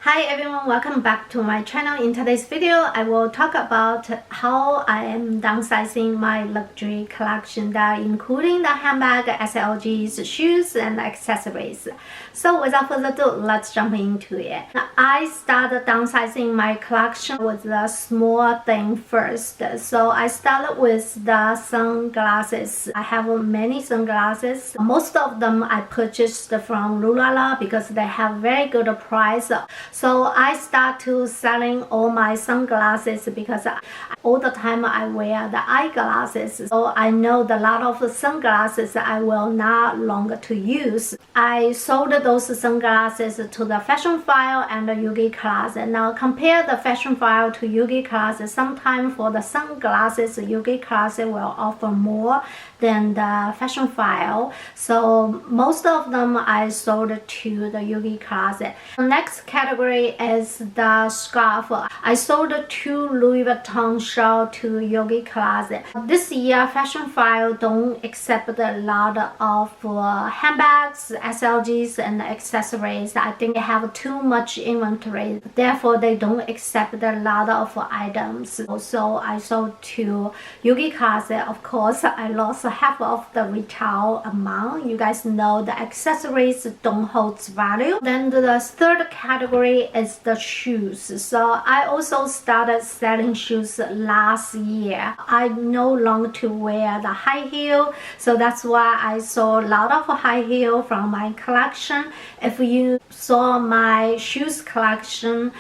Hi everyone, welcome back to my channel. In today's video, I will talk about how I am downsizing my luxury collection, that including the handbag, SLGs, shoes, and accessories. So without further ado, let's jump into it. I started downsizing my collection with the small thing first. So I started with the sunglasses. I have many sunglasses. Most of them I purchased from Lulala because they have very good price. So I start to selling all my sunglasses because all the time I wear the eyeglasses. So I know the lot of sunglasses I will not longer to use. I sold those sunglasses to the Fashion File and the Yuki Closet. Now compare the Fashion File to Yuki Closet. Sometimes for the sunglasses, Yuki Closet will offer more than the Fashion File. So most of them I sold to the Yuki Closet. The next category is the scarf. I sold 2 Louis Vuitton shawl to Yuki Closet. This year, Fashion File don't accept a lot of handbags, SLGs, and accessories. I think they have too much inventory. Therefore, they don't accept a lot of items. So I sold to Yuki Closet. Of course, I lost half of the retail amount. You guys know the accessories don't hold value. Then the third category is the shoes. So I also started selling shoes last year. I no longer to wear the high heel, so that's why I sold a lot of high heel from my collection. If you saw my shoes collection,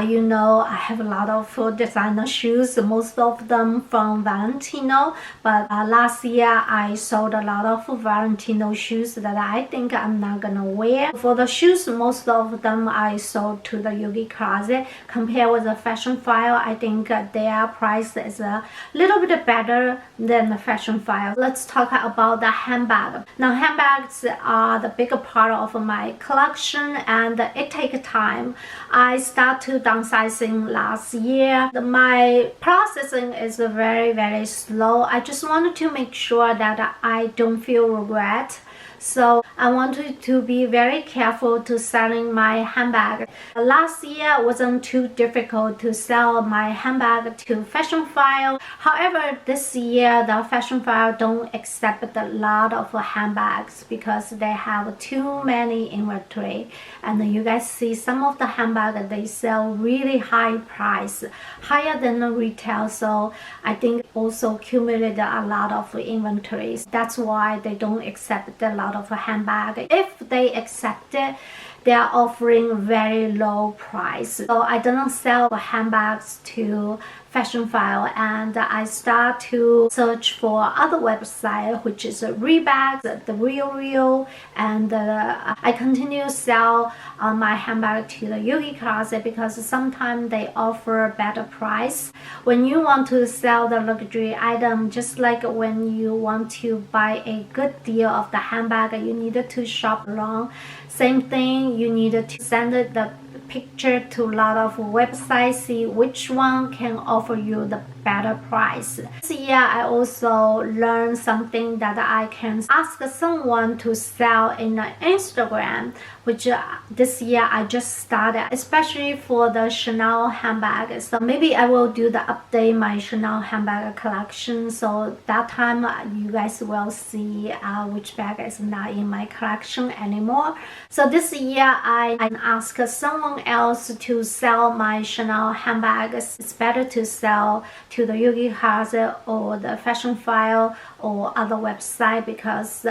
you know I have a lot of designer shoes, most of them from Valentino, but last year I sold a lot of Valentino shoes that I think I'm not gonna wear. For the shoes, most of them I sold to the Yuki Closet. Compared with the Fashion File, I think their price is a little bit better than the Fashion File. Let's talk about the handbag. Now handbags are the bigger part of my collection and it takes time. I start to downsizing last year. My processing is very slow. I just wanted to make sure that I don't feel regret. So I wanted to be very careful to selling my handbag. Last year wasn't too difficult to sell my handbag to Fashion File. However, this year the Fashion File don't accept a lot of handbags because they have too many inventory. And you guys see some of the handbags they sell really high price, higher than the retail. So I think also accumulated a lot of inventories. That's why they don't accept a lot of a handbag. If they accept it, they are offering very low price. So I don't sell handbags to Fashion File, and I start to search for other websites, which is Reebok, the Real, and I continue to sell my handbag to the Yuki Closet because sometimes they offer better price. When you want to sell the luxury item, just like when you want to buy a good deal of the handbag, you needed to shop around. Same thing, you needed to send the picture to a lot of websites, see which one can offer you the better price. This year I also learned something that I can ask someone to sell in Instagram, which this year I just started, especially for the Chanel handbag. So maybe I will do the update my Chanel handbag collection, so that time you guys will see which bag is not in my collection anymore. So this year I ask someone else to sell my Chanel handbags. It's better to sell to the Yuki Closet or the Fashion File or other website because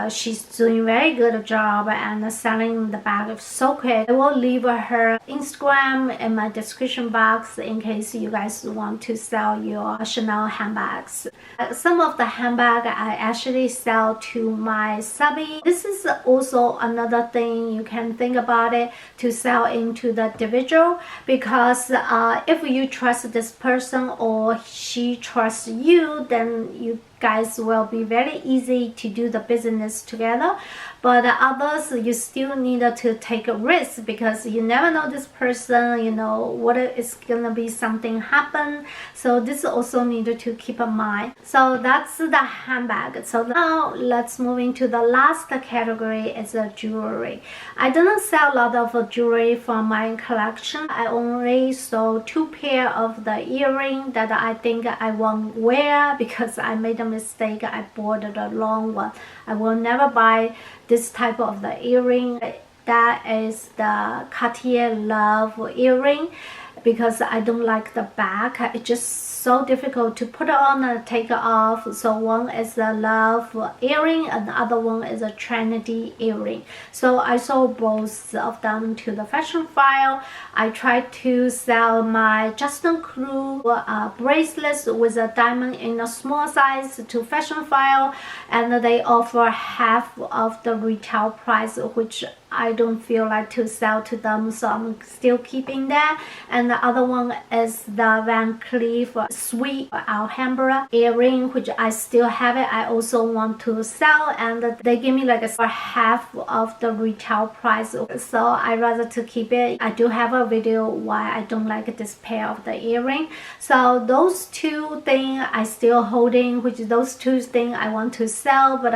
she's doing very good job and selling the bag so quick. I will leave her Instagram in my description box in case you guys want to sell your Chanel handbags. Some of the handbag I actually sell to my subby. This is also another thing you can think about it, to sell into the individual, because if you trust this person or she trusts you, then you guys will be very easy to do the business together, but others you still need to take a risk because you never know this person, you know, what is gonna be something happen. So this also needed to keep in mind. So that's the handbag. So now let's move into the last category, is the jewelry. I don't sell a lot of jewelry from my collection. I only sold 2 pair of the earring that I think I won't wear because I made a mistake. I bought the wrong one. I will never buy this type of the earring. That is the Cartier Love earring because I don't like the back. It's just so difficult to put on and take off. So one is the Love earring and the other one is a Trinity earring. So I sold both of them to the fashion file. I tried to sell my Justin Crew bracelets with a diamond in a small size to fashion file, and they offer half of the retail price, which I don't feel like to sell to them, so I'm still keeping that. And the other one is the Van Cleef Sweet Alhambra earring, which I still have it. I also want to sell, and they give me like a half of the retail price, so I rather to keep it. I do have a video why I don't like this pair of the earring. So those two things I still holding, which those two things I want to sell, but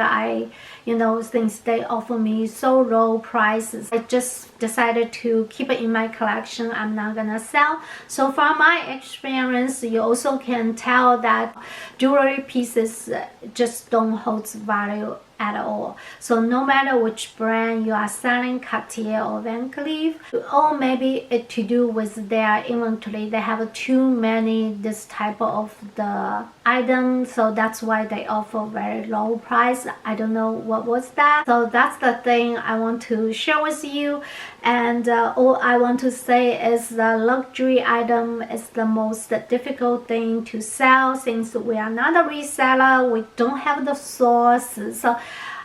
since they offer me so low prices, I just decided to keep it in my collection. I'm not gonna sell. So from my experience, you also can tell that jewelry pieces just don't hold value at all. So no matter which brand you are selling, Cartier or Van Cleef, or maybe it to do with their inventory, they have too many this type of the items, so that's why they offer very low price. I don't know what was that. So that's the thing I want to share with you. And all I want to say is the luxury item is the most difficult thing to sell, since we are not a reseller, we don't have the source. So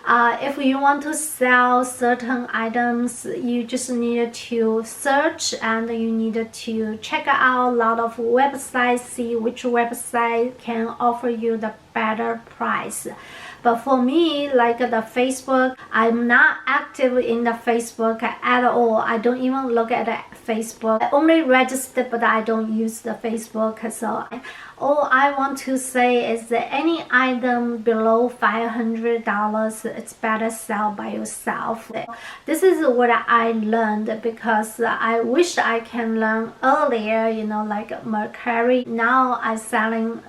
if you want to sell certain items, you just need to search and you need to check out a lot of websites, see which website can offer you the better price. But for me, like the Facebook, I'm not active in the Facebook at all. I don't even look at the Facebook. I only register, but I don't use the Facebook. So all I want to say is that any item below $500, it's better sell by yourself. This is what I learned, because I wish I can learn earlier, like Mercari. Now I'm selling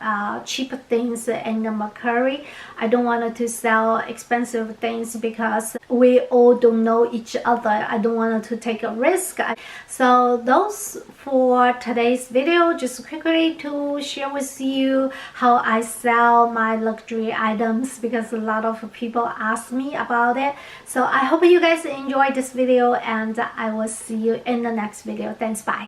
cheap things in the Mercari. I don't want to sell expensive things because we all don't know each other. I don't want to take a risk. So those for today's video, just quickly to share with you how I sell my luxury items, because a lot of people ask me about it. So I hope you guys enjoyed this video, and I will see you in the next video. Thanks, bye.